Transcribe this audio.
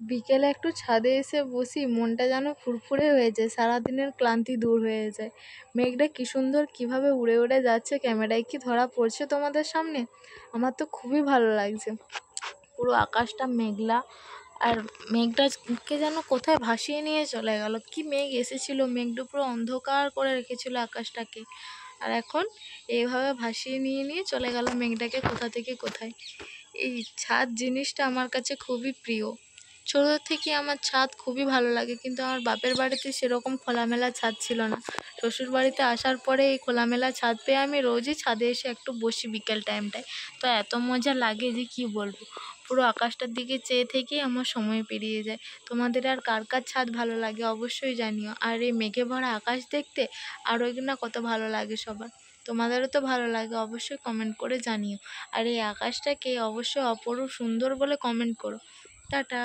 বিকেলে একটু ছাদে এসে বসি, মনটা যেন ফুরফুরে হয়ে যায়, সারাদিনের ক্লান্তি দূর হয়ে যায়। মেঘটা কি সুন্দর কিভাবে উড়ে উড়ে যাচ্ছে, ক্যামেরায় কি ধরা পড়ছে তোমাদের সামনে? আমার তো খুবই ভালো লাগছে। পুরো আকাশটা মেঘলা, আর মেঘটাকে যেন কোথায় ভাসিয়ে নিয়ে চলে গেল। কি মেঘ এসেছিল, মেঘটা পুরো অন্ধকার করে রেখেছিল আকাশটাকে, আর এখন এইভাবে ভাসিয়ে নিয়ে নিয়ে চলে গেল মেঘটাকে কোথা থেকে কোথায়। এই ছাদ জিনিসটা আমার কাছে খুবই প্রিয়। ছোটো থেকে আমার ছাদ খুবই ভালো লাগে, কিন্তু আমার বাপের বাড়িতে সেরকম খোলামেলা ছাদ ছিল না। শ্বশুর বাড়িতে আসার পরে এই খোলামেলা ছাদ পেয়ে আমি রোজই ছাদে এসে একটু বসি বিকেল টাইমটায়। তো এত মজা লাগে যে কি বলবো। পুরো আকাশটার দিকে চেয়ে থেকেই আমার সময় পেরিয়ে যায়। তোমাদের আর কার কার ছাদ ভালো লাগে অবশ্যই জানিও। আর এই মেঘে ভরা আকাশ দেখতে আরও না কত ভালো লাগে সবার। তোমাদেরও তো ভালো লাগে, অবশ্যই কমেন্ট করে জানিও। আর এই আকাশটাকে অবশ্যই অপরূপ সুন্দর বলে কমেন্ট করো। টাটা।